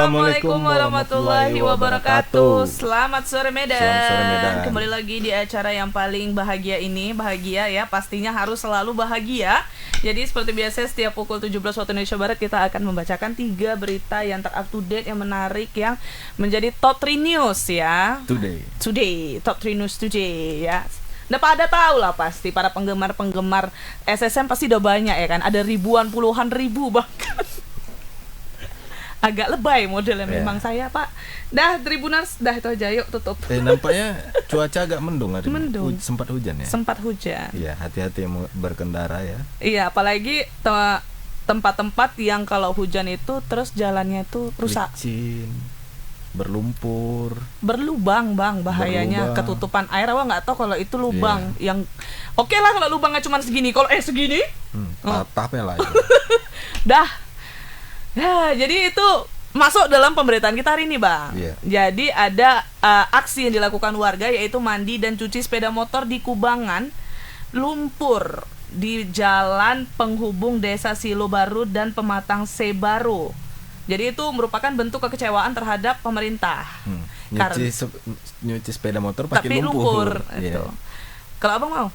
Assalamualaikum warahmatullahi wabarakatuh. Selamat sore Medan. Selamat sore Medan. Kembali lagi di acara yang paling bahagia ini. Bahagia ya, pastinya harus selalu bahagia. Jadi seperti biasa setiap pukul 17 waktu Indonesia Barat kita akan membacakan 3 berita yang ter-up to date, yang menarik, yang menjadi top 3 news ya. Today, top 3 news today ya. Udah pada tahu lah pasti, para penggemar SSM pasti udah banyak ya kan. Ada ribuan, puluhan ribu bahkan. Agak lebay modelnya memang saya Pak. Dah Tribuners, dah itu aja, yuk tutup. Nampaknya cuaca agak mendung hari ini. Mendung. Sempat hujan ya? Sempat hujan. Iya, hati-hati yang berkendara ya. Iya, apalagi tempat-tempat yang kalau hujan itu terus jalannya itu rusak. Licin, berlumpur, berlubang bang, bahayanya berlubang. Ketutupan air. Awak nggak tahu kalau itu lubang yang oke lah kalau lubangnya cuma segini. Kalau segini tapnya lah itu. dah. Ya, jadi itu masuk dalam pemberitaan kita hari ini, Bang. Iya. Jadi ada aksi yang dilakukan warga, yaitu mandi dan cuci sepeda motor di kubangan lumpur di jalan penghubung Desa Silo Baru dan Pematang Sebaru. Jadi itu merupakan bentuk kekecewaan terhadap pemerintah. Nyuci sepeda motor pakai lumpur. Iya. Itu. Kalau Abang mau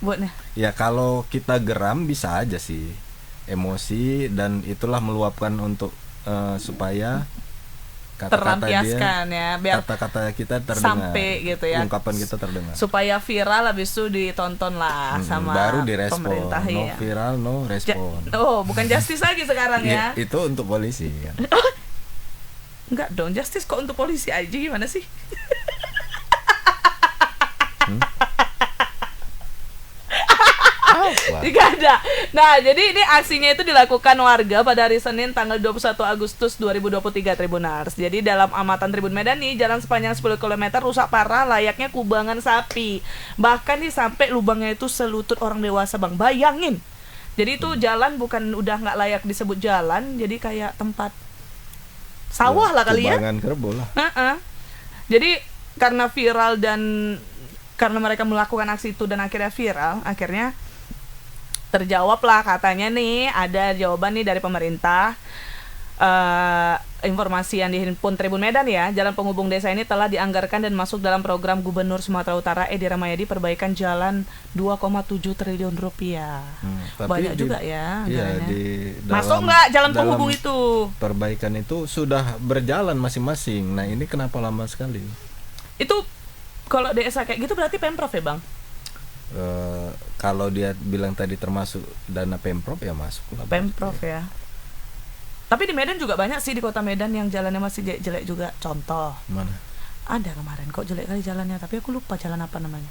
buatnya? Ya kalau kita geram bisa aja sih, emosi, dan itulah meluapkan untuk supaya kata-kata terlampiaskan dia, ya, biar kata-kata kita terdengar, sampai gitu ya, ungkapan kita terdengar, supaya viral, habis itu ditonton lah sama baru direspon. pemerintah. No ya. viral, no respon. Bukan justice lagi sekarang ya. Itu untuk polisi kan. Enggak dong, justice kok untuk polisi aja, gimana sih? Tidak ada. Nah, jadi ini aksinya itu dilakukan warga pada hari Senin tanggal 21 Agustus 2023 Tribunars. Jadi dalam amatan Tribun Medan nih, jalan sepanjang 10 km rusak parah layaknya kubangan sapi. Bahkan nih sampai lubangnya itu selutut orang dewasa, Bang. Bayangin. Jadi itu jalan bukan udah nggak layak disebut jalan, jadi kayak tempat sawah lah kali ya. Kubangan kerbau lah. Jadi karena viral dan karena mereka melakukan aksi itu dan akhirnya viral, akhirnya terjawab lah katanya nih, ada jawaban nih dari pemerintah. Informasi yang dihimpun Tribun Medan ya, jalan penghubung desa ini telah dianggarkan dan masuk dalam program Gubernur Sumatera Utara Edi Rahmayadi perbaikan jalan 2,7 triliun rupiah. Banyak juga ya. Iya, masuk nggak jalan penghubung itu? Perbaikan itu sudah berjalan masing-masing. Nah ini kenapa lama sekali? Itu kalau desa kayak gitu berarti Pemprov ya Bang? Kalau dia bilang tadi termasuk dana Pemprov ya masuk lah. Pemprov ya. Tapi di Medan juga banyak sih, di kota Medan yang jalannya masih jelek juga. Contoh. Mana? Ada kemarin kok jelek kali jalannya, tapi aku lupa jalan apa namanya.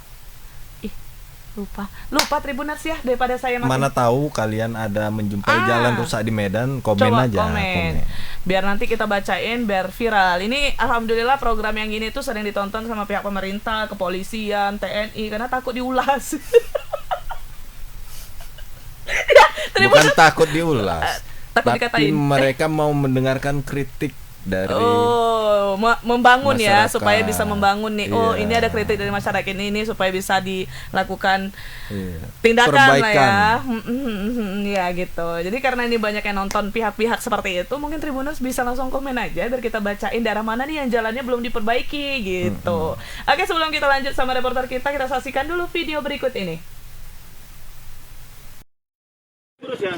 Lupa Tribuners ya, daripada saya makin... Mana tahu kalian ada menjumpai jalan rusak di Medan, komen coba aja. Komen. Biar nanti kita bacain, biar viral. Ini alhamdulillah program yang gini tuh sering ditonton sama pihak pemerintah, kepolisian, TNI, karena takut diulas. Bukan takut diulas, takut tapi dikatain. mereka mau mendengarkan kritik dari membangun ya, masyarakat. supaya bisa membangun nih. Iya. Ini ada kritik dari masyarakat ini supaya bisa dilakukan tindakan perbaikan lah ya. Ya gitu. Jadi karena ini banyak yang nonton pihak-pihak seperti itu, mungkin Tribuners bisa langsung komen aja biar kita bacain daerah mana nih yang jalannya belum diperbaiki gitu. Oke, sebelum kita lanjut sama reporter kita saksikan dulu video berikut ini. Terus ya.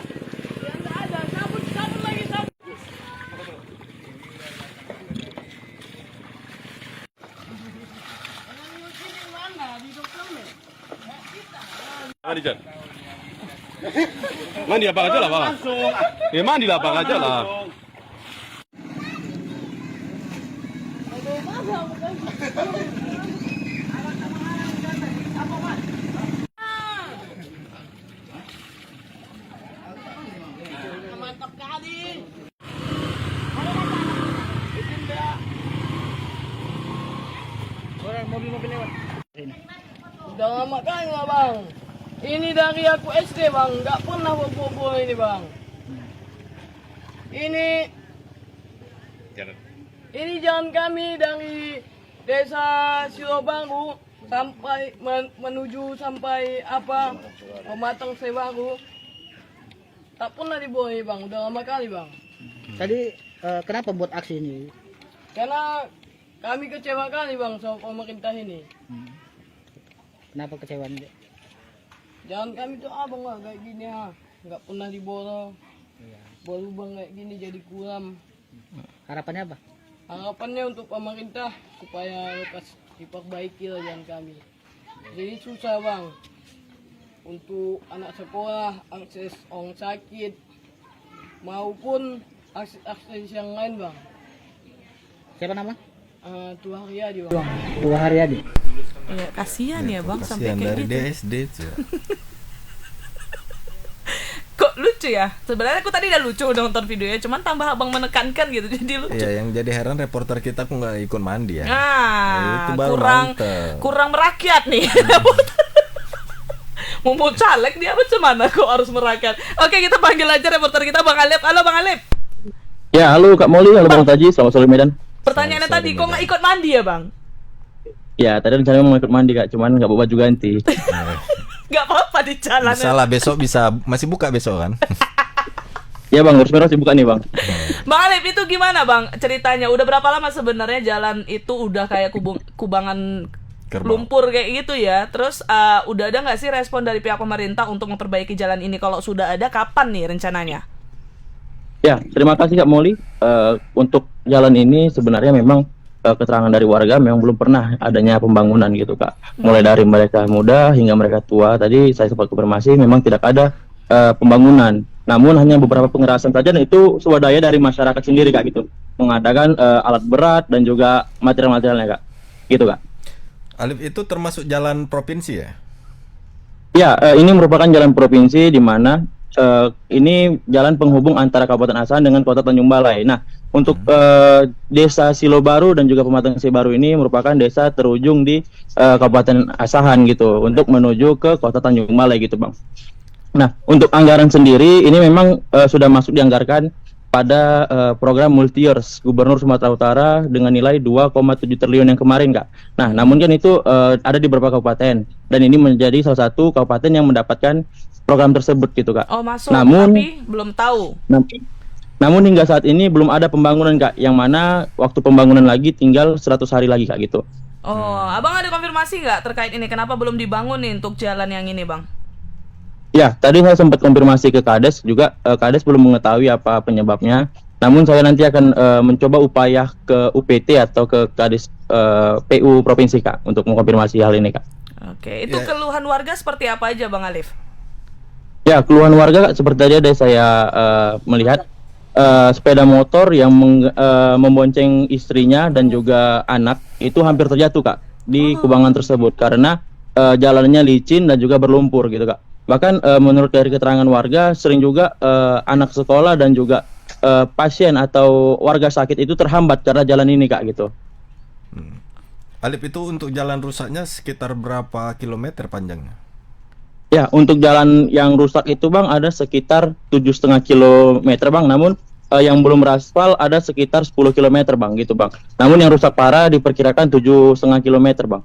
Mandi Jan. Mandi apa aja lah Bang. Ya mandi lah Bang aja lah. Mantap kali. Mobil lewat. Udah lama kan nggak Bang? Ini dari aku SD Bang, nggak pernah bobo ini Bang. Ini jalan kami dari Desa Silo Baru sampai menuju sampai Pematang Sebaru. Tak pernah dibohongi Bang, udah lama kali Bang. Tadi kenapa buat aksi ini? Karena kami kecewa kali bang sama pemerintah ini. Kenapa kecewaan? Jangan kami tuh abang lah kayak gini ha, nggak pernah diborong. Baru bang kayak gini jadi kurang. Harapannya apa? Harapannya untuk pemerintah supaya lekas diperbaiki lah jalan kami. Jadi susah bang untuk anak sekolah, akses orang sakit maupun akses yang lain bang. Siapa nama? Tua Haryadi bang. Tua Haryadi. Iya, kasihan ya bang sampai Kasihan kayak dari gitu. DSD tuh. Kok lucu ya? Sebenarnya aku tadi udah lucu udah nonton videonya, cuman tambah abang menekankan gitu jadi lucu. Iya, yang jadi heran reporter kita kok nggak ikut mandi ya. Nah, Itu baru kurang mantep. kurang merakyat nih. Mau caleg dia macam mana kok harus merakyat? Oke, kita panggil aja reporter kita Bang Alif. Halo Bang Alif. Ya, halo Kak Molly, halo Bang Taji, selamat sore Medan. Pertanyaannya Selamat tadi sore, kok Medan. nggak ikut mandi ya Bang? Ya, tadi rencananya mau ikut mandi Kak, cuman nggak bawa baju ganti. Nggak apa-apa di jalan. Salah, besok bisa masih buka besok kan? Ya Bang, Urus Merah dibuka nih Bang. Bang Alif itu gimana Bang ceritanya? Udah berapa lama sebenarnya jalan itu udah kayak kubangan Kerbau. lumpur kayak gitu ya? Terus udah ada nggak sih respon dari pihak pemerintah untuk memperbaiki jalan ini? Kalau sudah ada, kapan nih rencananya? Ya, terima kasih Kak Molly. Untuk jalan ini sebenarnya memang keterangan dari warga memang belum pernah adanya pembangunan gitu Kak. Mulai dari mereka muda hingga mereka tua. Tadi saya sempat konfirmasi memang tidak ada pembangunan. Namun hanya beberapa pengerasan saja dan itu swadaya dari masyarakat sendiri Kak gitu. Mengadakan alat berat dan juga material-materialnya Kak. Gitu Kak. Alif itu termasuk jalan provinsi ya? Ya, ini merupakan jalan provinsi di mana ini jalan penghubung antara Kabupaten Asahan dengan Kota Tanjung Balai. Nah, untuk Desa Silo Baru dan juga Pematang Baru ini merupakan desa terujung di Kabupaten Asahan gitu untuk menuju ke Kota Tanjung Balai gitu, Bang. Nah, untuk anggaran sendiri ini memang sudah masuk dianggarkan pada program multi-years Gubernur Sumatera Utara dengan nilai 2,7 triliun yang kemarin, Kak. Nah, namun kan itu ada di beberapa kabupaten dan ini menjadi salah satu kabupaten yang mendapatkan program tersebut gitu, Kak. Oh, masuk, Namun, tapi belum tahu. Namun hingga saat ini belum ada pembangunan, Kak, yang mana waktu pembangunan lagi tinggal 100 hari lagi, Kak, gitu. Oh, Abang ada konfirmasi nggak terkait ini? Kenapa belum dibangun nih untuk jalan yang ini, Bang? Ya, tadi saya sempat konfirmasi ke Kades juga, Kades belum mengetahui apa penyebabnya. Namun saya nanti akan mencoba upaya ke UPT atau ke Kades PU Provinsi, Kak, untuk mengkonfirmasi hal ini, Kak. Oke, itu Ya. keluhan warga seperti apa aja, Bang Alif? Ya, keluhan warga, Kak, seperti tadi ada saya melihat sepeda motor yang membonceng istrinya dan juga anak itu hampir terjatuh, Kak, di kubangan tersebut karena jalannya licin dan juga berlumpur gitu, Kak. Bahkan menurut dari keterangan warga sering juga anak sekolah dan juga pasien atau warga sakit itu terhambat karena jalan ini, Kak, gitu. Alif, itu untuk jalan rusaknya sekitar berapa kilometer panjangnya? Ya, untuk jalan yang rusak itu, Bang, ada sekitar 7,5 kilometer, Bang. Namun yang belum beraspal ada sekitar 10 kilometer, Bang, gitu, Bang. Namun yang rusak parah diperkirakan 7,5 kilometer, Bang.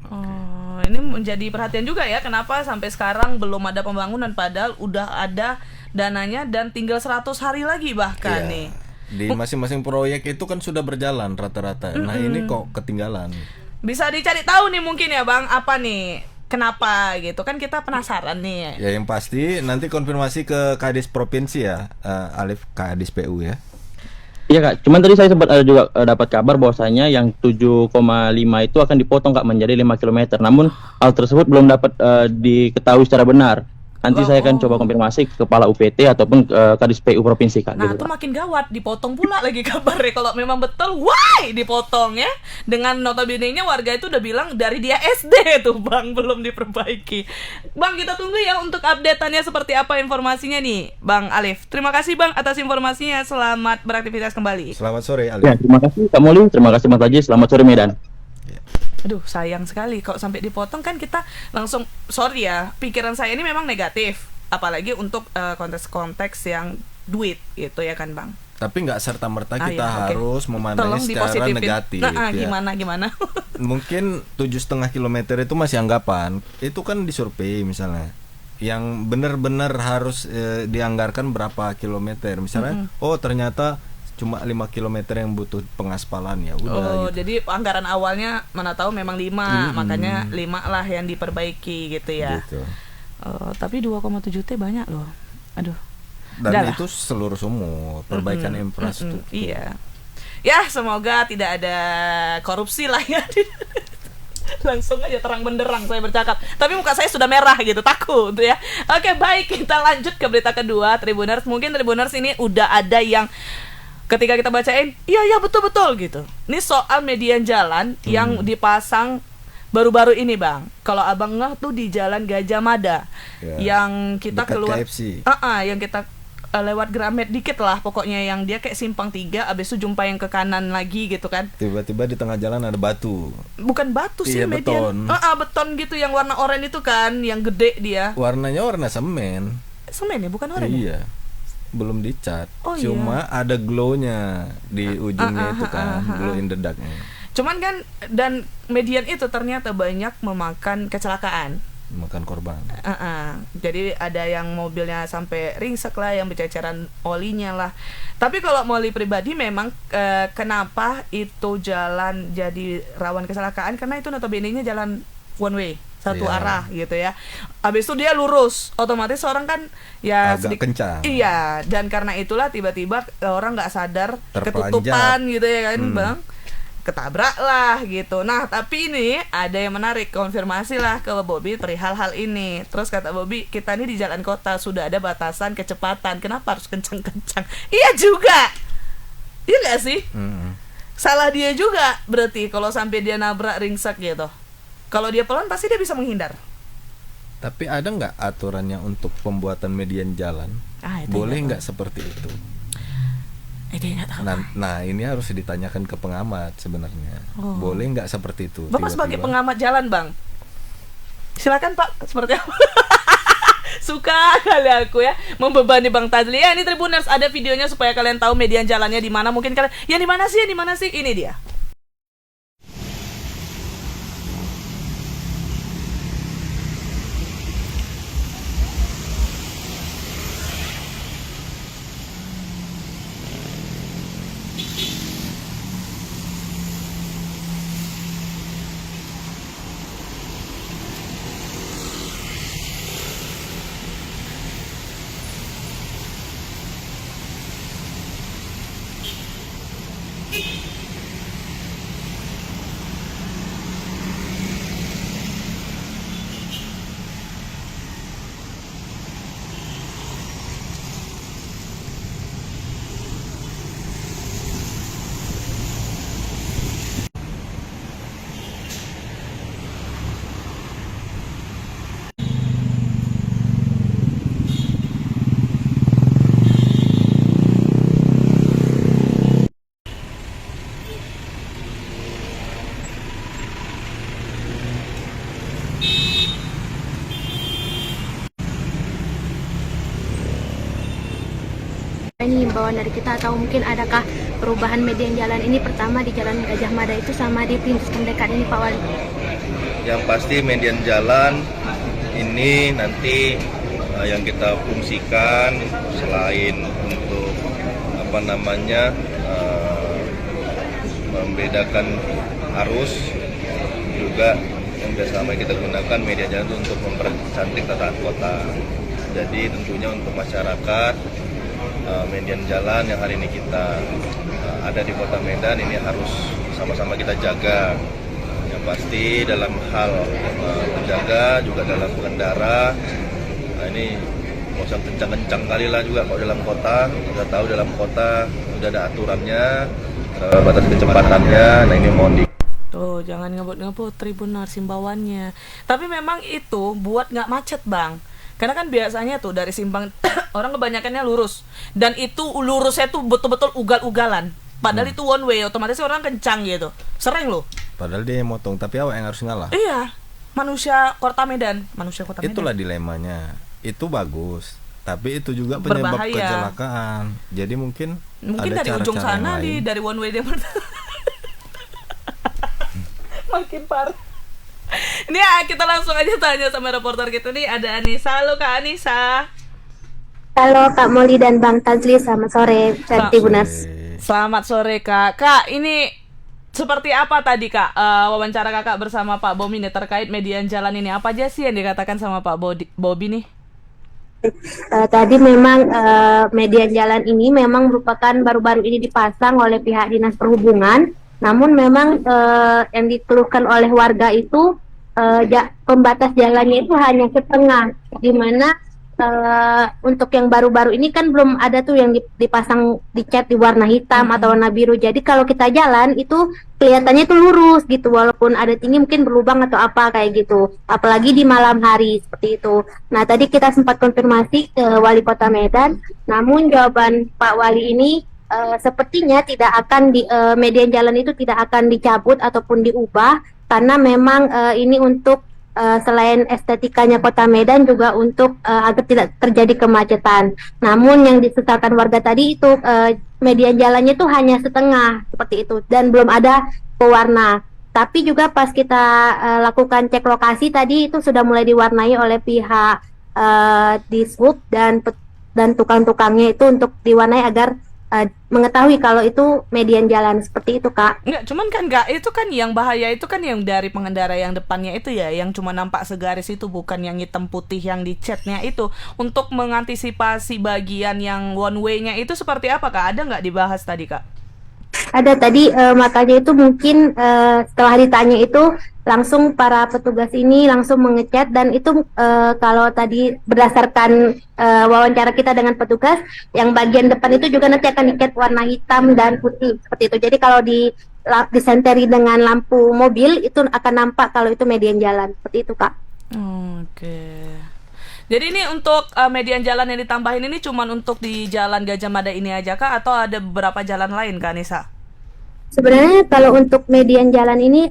Oh, ini menjadi perhatian juga ya, kenapa sampai sekarang belum ada pembangunan padahal udah ada dananya dan tinggal 100 hari lagi bahkan Iya. nih. Di masing-masing proyek itu kan sudah berjalan rata-rata. Nah, ini kok ketinggalan. Bisa dicari tahu nih mungkin ya, Bang, apa nih? Kenapa gitu? Kan kita penasaran nih. Ya, yang pasti nanti konfirmasi ke Kadis Provinsi ya, Alif, Kadis PU ya. Iya, Kak, cuman tadi saya sempat ada juga dapat kabar bahwasanya yang 7,5 itu akan dipotong, Kak, menjadi 5 kilometer. Namun hal tersebut belum dapat diketahui secara benar. Nanti saya akan coba konfirmasi ke kepala UPT ataupun Kadis PU Provinsi, Kak. Nah, gitu, itu Kak. makin gawat, dipotong pula lagi kabarnya. Kalau memang betul, why dipotong ya? Dengan notabene-nya warga itu udah bilang dari dia SD tuh, Bang, belum diperbaiki. Bang, kita tunggu ya untuk update-annya seperti apa informasinya nih, Bang Alif. Terima kasih, Bang, atas informasinya. Selamat beraktivitas kembali. Selamat sore, Alif. Ya, terima kasih Kak Molly, terima kasih Mas Taji. Selamat sore Medan. Aduh, sayang sekali kalau sampai dipotong kan kita langsung, sorry ya, pikiran saya ini memang negatif. Apalagi untuk konteks-konteks yang duit gitu ya kan, Bang. Tapi nggak serta-merta kita ya, oke. harus memandangnya Tolong secara dipositifin. negatif. Nah, ya. gimana? Mungkin 7,5 kilometer itu masih anggapan. Itu kan disurvei misalnya. Yang benar-benar harus dianggarkan berapa kilometer. Misalnya, oh ternyata cuma 5 kilometer yang butuh pengaspalan ya udah Oh, gitu. jadi anggaran awalnya mana tahu memang 5, makanya 5 lah yang diperbaiki gitu ya. Gitu. Tapi 2,7 T banyak loh. Aduh. Dan Udah lah. itu seluruh sumur perbaikan infrastruktur. Iya. Ya, semoga tidak ada korupsi lah ya. Langsung aja terang benderang saya bercakap. Tapi muka saya sudah merah gitu, takut ya. Oke, baik, kita lanjut ke berita kedua, Tribuners. Mungkin Tribuners ini udah ada yang ketika kita bacain, iya betul-betul gitu. Ini soal median jalan yang dipasang baru-baru ini, Bang. Kalau Abang ngeh tuh di Jalan Gajah Mada. Ya, Yang kita dekat keluar KFC. yang kita lewat Gramet dikit lah pokoknya, yang dia kayak simpang 3 abis itu jumpa yang ke kanan lagi gitu kan. Tiba-tiba di tengah jalan ada batu. Bukan batu sih, Iya, median. beton. Beton gitu yang warna oranye itu kan, yang gede dia. Warnanya warna semen. Semen ya, bukan oranye. Iya. Belum dicat. Oh, iya. Cuma ada glow-nya di ujungnya itu kan, glow in the dark-nya. Cuman kan, dan median itu ternyata banyak memakan kecelakaan. Makan korban. Jadi ada yang mobilnya sampai ringsek lah, yang berceceran olinya lah. Tapi kalau Molly pribadi memang kenapa itu jalan jadi rawan kecelakaan, karena itu notabene-nya jalan one way, satu Iya. arah gitu ya. Habis itu dia lurus, otomatis orang kan ya Agak kencang. Iya, dan karena itulah tiba-tiba orang nggak sadar Terpelanjat. ketutupan gitu ya kan, Bang. Ketabrak lah gitu. Nah, tapi ini ada yang menarik, konfirmasi lah ke Bobby perihal hal ini. Terus kata Bobby, kita ini di jalan kota sudah ada batasan kecepatan, kenapa harus kencang-kencang? Iya juga. Iya gak sih? Salah dia juga berarti kalau sampai dia nabrak ringsek gitu. Kalau dia pelan pasti dia bisa menghindar. Tapi ada nggak aturannya untuk pembuatan median jalan? Itu Boleh nggak nggak seperti itu? Dia nggak tahu. Nah, ini harus ditanyakan ke pengamat sebenarnya. Boleh nggak seperti itu? Bapak sebagai tiba-tiba? pengamat jalan, Bang. Silakan, Pak. Seperti apa? Suka kali aku ya membebani Bang Tadli. Ya, ini Tribuners, ada videonya supaya kalian tahu median jalannya di mana. Mungkin kalian, ya di mana sih? Di mana sih? Ini dia. Ini himbauan dari kita, atau mungkin adakah perubahan median jalan ini, pertama di Jalan Gajah Mada itu sama di Prinsip Pendekat ini, Pak Wali? Yang pasti median jalan ini nanti yang kita fungsikan selain untuk membedakan arus, juga yang biasanya kita gunakan median jalan itu untuk mempercantik tataan kota. Jadi tentunya untuk masyarakat, median jalan yang hari ini kita ada di Kota Medan ini harus sama-sama kita jaga. Yang pasti dalam hal menjaga juga dalam pengendara, ini nggak usah kencang-kencang kali lah juga kalau dalam kota. Kita tahu dalam kota udah ada aturannya, batas kecepatannya. Nah ini mohon di Tuh, jangan ngebut-ngebut Tribuners himbauannya. Tapi memang itu buat nggak macet, Bang. Karena kan biasanya tuh dari simpang orang kebanyakannya lurus, dan itu lurusnya tuh betul-betul ugal-ugalan. Padahal itu one way, otomatis orang kencang gitu. Sering loh. Padahal dia yang motong, tapi awak yang harus ngalah. Iya. Manusia Kota Medan. Itulah dilemanya. Itu bagus, tapi itu juga penyebab Berbahaya. kecelakaan. Jadi mungkin ada dari ujung cara-cara sana yang lain. dari one way dia makin parah. Ini kita langsung aja tanya sama reporter kita nih, ada Anissa. Halo Kak Anissa. Halo Kak Molly dan Bang Tazli, selamat sore, Selamat Tribuners. Selamat sore Kak. Kak, ini seperti apa tadi Kak wawancara Kakak bersama Pak Bobi nih terkait median jalan ini? Apa aja sih yang dikatakan sama Pak Bobi nih? Tadi memang median jalan ini memang merupakan baru-baru ini dipasang oleh pihak Dinas Perhubungan. Namun memang yang dikeluhkan oleh warga itu pembatas jalannya itu hanya setengah, di mana untuk yang baru-baru ini kan belum ada tuh yang dipasang dicat di warna hitam atau warna biru. Jadi kalau kita jalan itu kelihatannya itu lurus gitu, walaupun ada tinggi mungkin berlubang atau apa kayak gitu. Apalagi di malam hari seperti itu. Nah tadi kita sempat konfirmasi ke Wali Kota Medan, namun jawaban Pak Wali ini sepertinya tidak akan median jalan itu tidak akan dicabut ataupun diubah, karena memang ini untuk selain estetikanya Kota Medan juga untuk agar tidak terjadi kemacetan. Namun yang disesalkan warga tadi itu median jalannya itu hanya setengah seperti itu dan belum ada pewarna. Tapi juga pas kita lakukan cek lokasi tadi itu sudah mulai diwarnai oleh pihak Dishub dan tukang-tukangnya itu untuk diwarnai agar mengetahui kalau itu median jalan seperti itu Kak. Enggak, cuman kan Kak, itu kan yang bahaya itu kan yang dari pengendara yang depannya itu ya, yang cuma nampak segaris itu, bukan yang hitam putih yang dicatnya itu. Untuk mengantisipasi bagian yang one way-nya itu seperti apa Kak? Ada nggak dibahas tadi Kak? Ada tadi, makanya itu mungkin setelah ditanya itu langsung para petugas ini langsung mengechat, dan itu kalau tadi berdasarkan wawancara kita dengan petugas, yang bagian depan itu juga nanti akan dicat warna hitam dan putih seperti itu. Jadi kalau disenteri dengan lampu mobil itu akan nampak kalau itu median jalan seperti itu Kak. Oke. Jadi ini untuk median jalan yang ditambahin ini cuma untuk di Jalan Gajah Mada ini aja Kak, atau ada beberapa jalan lain Kak Nisa? Sebenarnya kalau untuk median jalan ini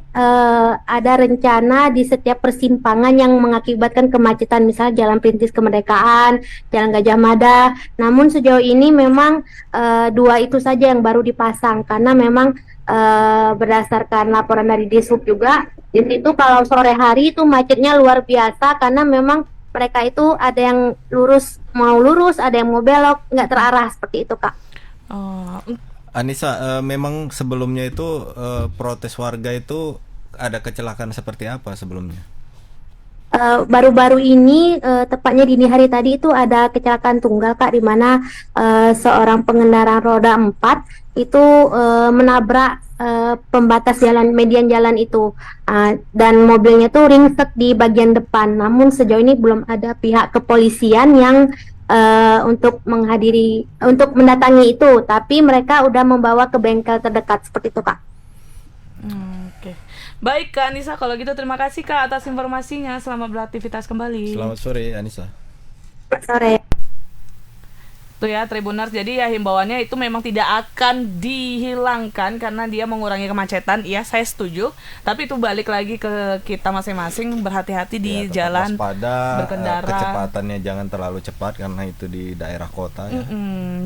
ada rencana di setiap persimpangan yang mengakibatkan kemacetan, misal Jalan Perintis Kemerdekaan, Jalan Gajah Mada. Namun sejauh ini memang dua itu saja yang baru dipasang, karena memang berdasarkan laporan dari Dishub juga, di situ kalau sore hari itu macetnya luar biasa, karena memang mereka itu ada yang mau lurus, ada yang mau belok, nggak terarah seperti itu Kak. Anissa, memang sebelumnya itu protes warga itu ada kecelakaan seperti apa sebelumnya? Baru-baru ini tepatnya dini hari tadi itu ada kecelakaan tunggal Kak, di mana seorang pengendara roda 4 itu menabrak pembatas jalan, median jalan itu, dan mobilnya tuh ringsek di bagian depan. Namun sejauh ini belum ada pihak kepolisian yang untuk mendatangi itu, tapi mereka udah membawa ke bengkel terdekat seperti itu Kak. Oke. Baik Kak Anissa, kalau gitu terima kasih Kak atas informasinya. Selamat beraktivitas kembali. Selamat sore Anissa. Sore. Tuh ya Tribuners, jadi ya himbauannya itu memang tidak akan dihilangkan karena dia mengurangi kemacetan. Iya, saya setuju. Tapi itu balik lagi ke kita masing-masing, berhati-hati di jalan, berkendara. Kecepatannya jangan terlalu cepat karena itu di daerah kota ya.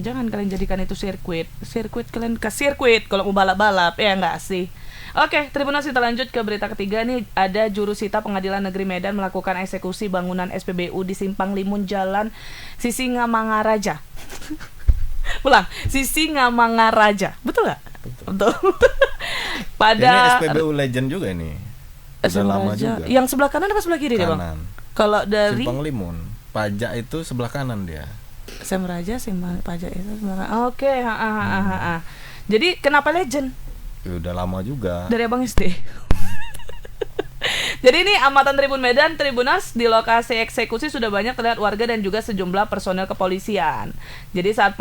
Jangan kalian jadikan itu sirkuit kalian ke sirkuit kalau mau balap-balap, ya enggak sih? Oke, Tribuners, kita lanjut ke berita ketiga nih. Ada jurusita Pengadilan Negeri Medan melakukan eksekusi bangunan SPBU di Simpang Limun Jalan Sisingamangaraja. Ulang, Sisingamangaraja. Betul nggak? Betul. Pada ini SPBU Legend juga ini. Sudah lama juga. Yang sebelah kanan apa sebelah kiri dia, Bang? Kalau dari Simpang Limun, pajak itu sebelah kanan dia. Semraja, Simpang Pajak itu sebelah kanan. Oke, Jadi kenapa Legend? Ya, udah lama juga. Dari Abang SD. Jadi ini amatan Tribun Medan, Tribuners, di lokasi eksekusi sudah banyak terlihat warga dan juga sejumlah personel kepolisian. Jadi saat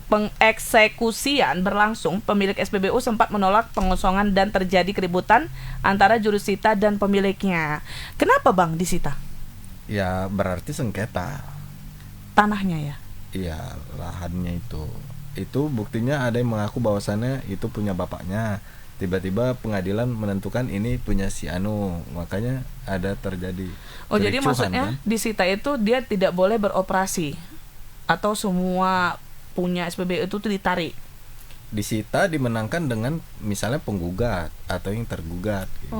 pengeksekusian berlangsung, pemilik SPBU sempat menolak pengosongan dan terjadi keributan antara jurusita dan pemiliknya. Kenapa Bang disita? Ya berarti sengketa. Tanahnya ya? Iya, lahannya itu. Itu buktinya ada yang mengaku bahwasannya itu punya bapaknya. Tiba-tiba pengadilan menentukan ini punya si Anu, makanya ada terjadi. Oh, jadi maksudnya kan? Disita itu dia tidak boleh beroperasi atau semua punya SPBU itu ditarik. Disita dimenangkan dengan misalnya penggugat atau yang tergugat gitu.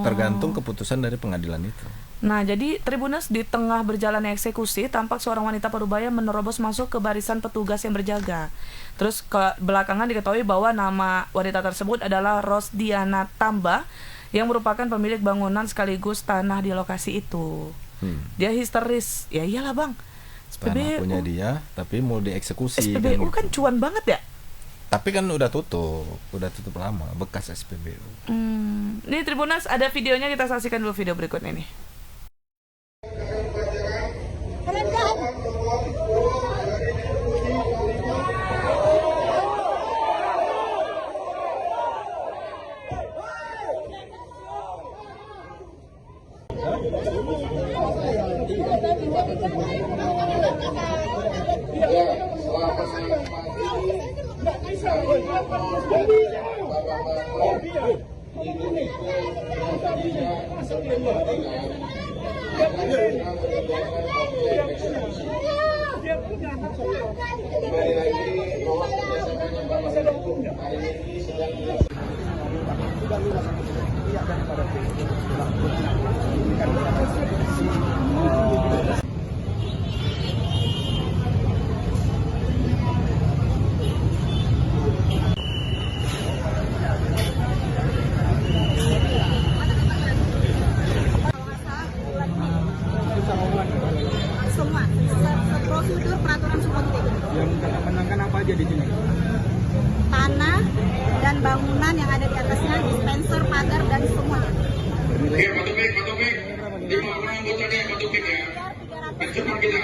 Tergantung keputusan dari pengadilan itu. Nah, jadi Tribuners, di tengah berjalannya eksekusi, tampak seorang wanita parubaya menerobos masuk ke barisan petugas yang berjaga. Terus belakangan diketahui bahwa nama wanita tersebut adalah Rosdiana Tamba, yang merupakan pemilik bangunan sekaligus tanah di lokasi itu. Dia histeris. Ya iyalah bang, Tanah punya dia, tapi mau dieksekusi. SPBU kan cuan banget ya. Tapi kan udah tutup lama, bekas SPBU. Ini Tribuners, ada videonya, kita saksikan dulu video berikut ini. Semua prosedur peraturan Sumonte. Yang kata menangkan apa aja di sini? Tanah dan bangunan yang ada di atasnya, dispenser, pagar dan semuanya. Oke, Pak Topik. 5 orang anggotanya Pak Topik ya. Cepat kita.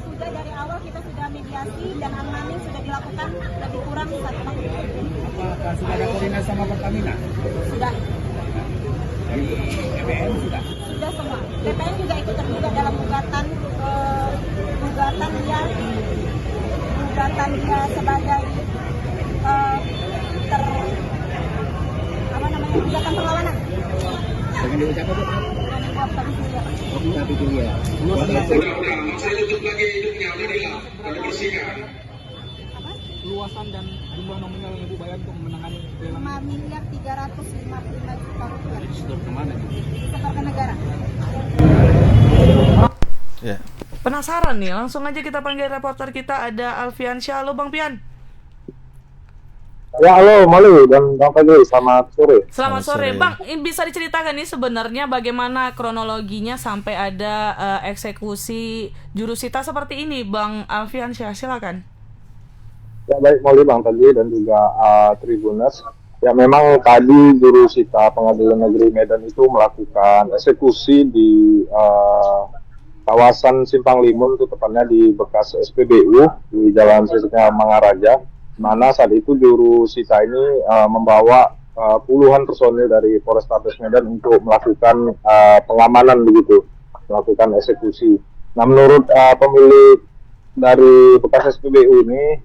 Sudah dari awal kita sudah mediasi dan amaning sudah dilakukan lebih kurang 1 tahun. Apakah sudah ada koordinasi sama Pertamina? Sudah. Dari BPN sudah? Sudah semua. BPN juga ikut terlibat dalam gugatan dia sebagai gugatan perlawanan. Dengan diucap apa? Tapi ya. Udah, saya tutup lagi hidupnya, udah hilang, udah bersihkan. Luasan dan jumlah nominal yang Ibu bayar untuk menangani 5.355 juta rupiah. Setor kemana? Setor ke negara. Ya. Penasaran nih, langsung aja kita panggil reporter kita, ada Alfian Syah. Halo Bang Pian. Ya, halo Malu dan Bang Fadli, selamat sore. Selamat sore. Bang, bisa diceritakan nih sebenarnya bagaimana kronologinya sampai ada eksekusi jurusita seperti ini, Bang Alfian Syah, silakan. Ya baik, Malu, Bang Fadli dan juga Tribuners. Ya memang tadi jurusita Pengadilan Negeri Medan itu melakukan eksekusi di kawasan Simpang Limun, itu tepatnya di bekas SPBU di Jalan Sesnya Mangaraja. Mana saat itu jurusita ini membawa puluhan personil dari Polrestabes Medan untuk melakukan pengamanan begitu, melakukan eksekusi. Nah, menurut pemilik dari bekas SPBU ini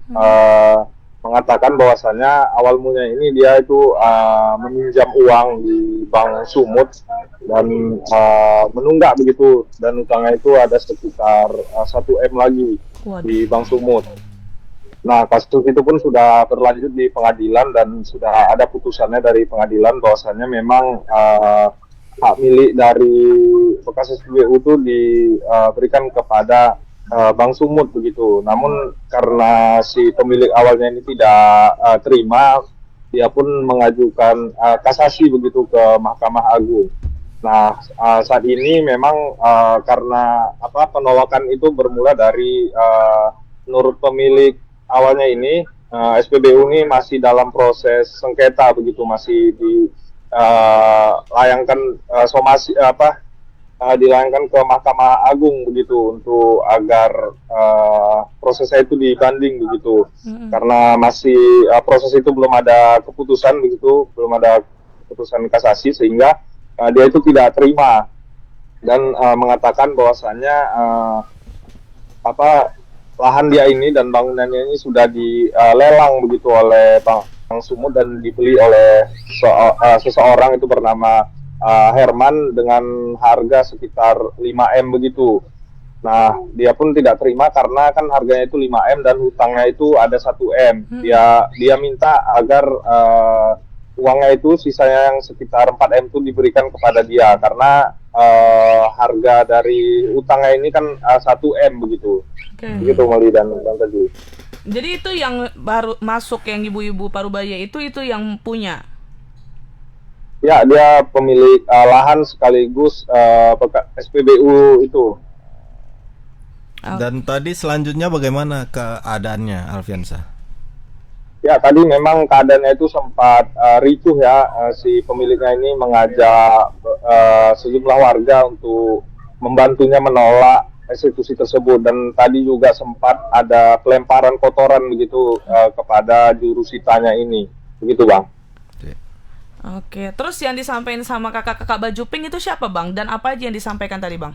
mengatakan bahwasannya awal mulanya ini dia itu meminjam uang di Bank Sumut dan menunggak begitu, dan utangnya itu ada sekitar 1 M lagi di Bank Sumut. Nah, kasus itu pun sudah berlanjut di pengadilan dan sudah ada putusannya dari pengadilan bahwasannya memang hak milik dari bekas SPBU itu diberikan kepada Bank Sumut begitu. Namun karena si pemilik awalnya ini tidak terima, dia pun mengajukan kasasi begitu ke Mahkamah Agung. Nah, saat ini memang karena penolakan itu bermula dari menurut pemilik awalnya ini SPBU ini masih dalam proses sengketa begitu, masih dilayangkan somasi dilayangkan ke Mahkamah Agung begitu untuk agar prosesnya itu dibanding begitu. Karena masih proses itu belum ada keputusan begitu, belum ada keputusan kasasi, sehingga dia itu tidak terima dan mengatakan bahwasannya lahan dia ini dan bangunannya ini sudah dilelang begitu oleh Bank Sumut dan dibeli oleh seseorang itu bernama Herman dengan harga sekitar 5 M begitu. Nah, dia pun tidak terima karena kan harganya itu 5 M dan hutangnya itu ada 1 M. Dia minta agar uangnya itu sisanya yang sekitar 4M itu diberikan kepada dia karena harga dari utangnya ini kan 1M begitu. Begitu Mali dan tadi. Jadi itu yang baru masuk yang ibu-ibu Parubaya itu yang punya. Ya, dia pemilik lahan sekaligus SPBU itu. Dan tadi selanjutnya bagaimana keadaannya, Alfiansa? Ya, tadi memang keadaannya itu sempat ricuh ya. Si pemiliknya ini mengajak sejumlah warga untuk membantunya menolak eksekusi tersebut, dan tadi juga sempat ada pelemparan kotoran begitu kepada jurusitanya ini. Begitu, Bang. Oke, terus yang disampaikan sama kakak-kakak baju pink itu siapa, Bang? Dan apa aja yang disampaikan tadi, Bang?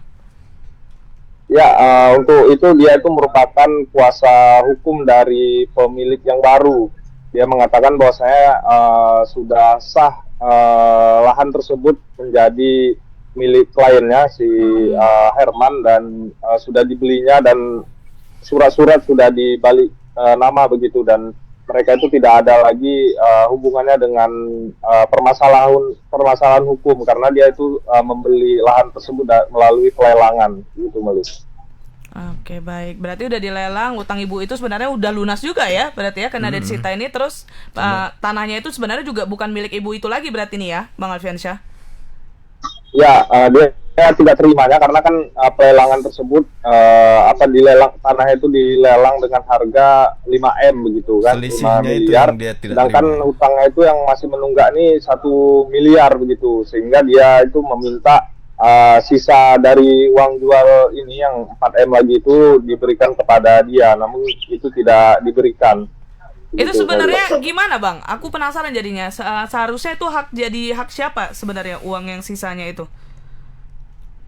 Ya, untuk itu dia itu merupakan kuasa hukum dari pemilik yang baru. Dia mengatakan bahwa saya sudah sah lahan tersebut menjadi milik kliennya si Herman, dan sudah dibelinya dan surat-surat sudah dibalik nama begitu, dan mereka itu tidak ada lagi hubungannya dengan permasalahan hukum karena dia itu membeli lahan tersebut melalui pelelangan gitu, Melis. Oke, baik. Berarti udah dilelang, utang ibu itu sebenarnya udah lunas juga ya, berarti ya, karena ada disita ini. Terus tanahnya itu sebenarnya juga bukan milik ibu itu lagi berarti nih ya, Bang Alfiansyah? Ya, dia tidak terimanya karena kan pelelangan tersebut dilelang, tanahnya itu dilelang dengan harga 5M begitu kan, selisihnya 5 miliar. Sedangkan hutangnya itu yang masih menunggak nih 1 miliar begitu, sehingga dia itu meminta sisa dari uang jual ini yang 4M lagi itu diberikan kepada dia, namun itu tidak diberikan. Itu sebenarnya gimana, Bang? Aku penasaran jadinya. Seharusnya itu jadi hak siapa sebenarnya uang yang sisanya itu?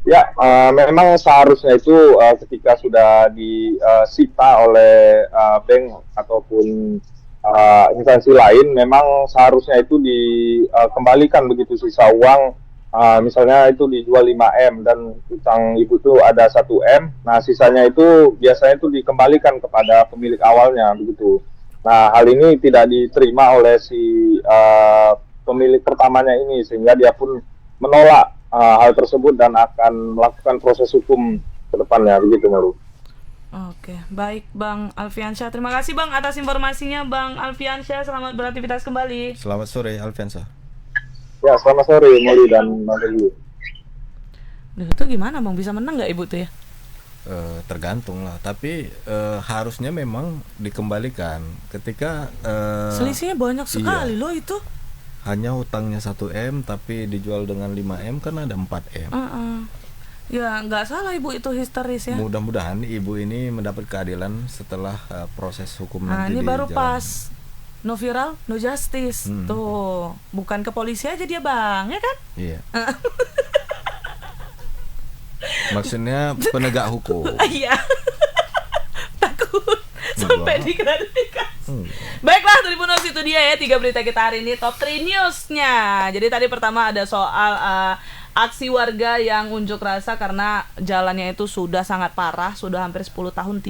Ya, memang seharusnya itu ketika sudah disita oleh bank ataupun instansi lain, memang seharusnya itu dikembalikan begitu sisa uang. Misalnya itu dijual 5M dan utang ibu itu ada 1M, nah sisanya itu biasanya itu dikembalikan kepada pemilik awalnya begitu. Nah, hal ini tidak diterima oleh si pemilik pertamanya ini, sehingga dia pun menolak hal tersebut dan akan melakukan proses hukum ke depannya begitu, Maru. Oke, baik Bang Alfiansyah. Terima kasih Bang atas informasinya, Bang Alfiansyah. Selamat beraktivitas kembali. Selamat sore, Alfiansyah. Ya, selamat sore Moli dan Bang Teguh. Itu gimana Bang, bisa menang nggak ibu tuh ya? Tergantung lah, tapi harusnya memang dikembalikan ketika selisihnya banyak sekali loh itu. Hanya hutangnya 1M tapi dijual dengan 5M kan ada 4M. Ya nggak salah ibu itu histeris ya. Mudah-mudahan ibu ini mendapat keadilan setelah proses hukum nanti. Ini baru pas no viral, no justice. Tuh, bukan ke polisi aja dia Bang, ya kan? Iya. Maksudnya penegak hukum. Iya. Takut sampai diklarifikasi. Baiklah, Tribuners, itu dia ya 3 berita kita hari ini, top 3 newsnya. Jadi tadi pertama ada soal aksi warga yang unjuk rasa karena jalannya itu sudah sangat parah, sudah hampir 10 tahun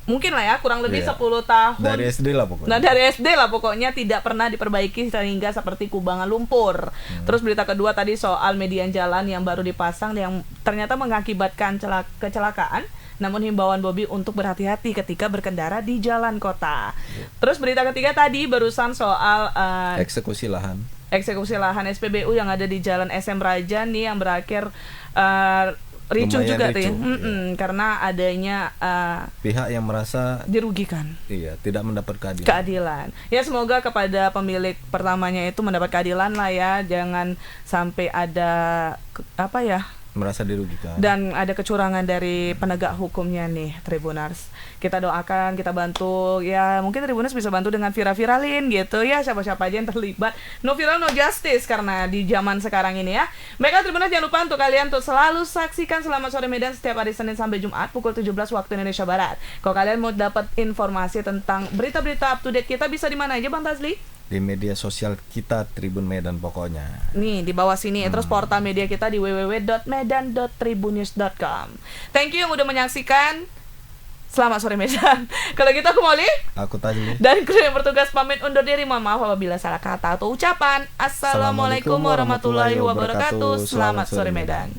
mungkin lah ya, kurang lebih 10 tahun. Dari SD lah pokoknya. Nah, dari SD lah pokoknya tidak pernah diperbaiki sehingga seperti kubangan lumpur. Terus berita kedua tadi soal median jalan yang baru dipasang yang ternyata mengakibatkan kecelakaan. Namun himbauan Bobby untuk berhati-hati ketika berkendara di jalan kota. Terus berita ketiga tadi barusan soal eksekusi lahan SPBU yang ada di Jalan SM Raja nih yang berakhir ricuh juga tuh ya. Karena adanya pihak yang merasa dirugikan. Iya, tidak mendapat keadilan. Ya semoga kepada pemilik pertamanya itu mendapat keadilan lah ya. Jangan sampai ada merasa dirugikan dan ada kecurangan dari penegak hukumnya nih, Tribuners. Kita doakan, kita bantu ya, mungkin Tribuners bisa bantu dengan viralin gitu ya, siapa-siapa aja yang terlibat. No viral no justice karena di zaman sekarang ini ya. Baiklah Tribuners, jangan lupa untuk kalian untuk selalu saksikan Selamat Sore Medan setiap hari Senin sampai Jumat pukul 17 waktu Indonesia Barat. Kalau kalian mau dapat informasi tentang berita-berita up to date kita bisa di mana aja Bang Tazli? Di media sosial kita Tribun Medan pokoknya. Nih di bawah sini. Terus portal media kita di www.medan.tribunnews.com. Thank you yang udah menyaksikan. Selamat sore Medan. Kalau gitu aku Molly. Aku Tajli. Dan kru yang bertugas pamit undur diri. Mohon maaf apabila salah kata atau ucapan. Assalamualaikum warahmatullahi wabarakatuh. Selamat sore Medan.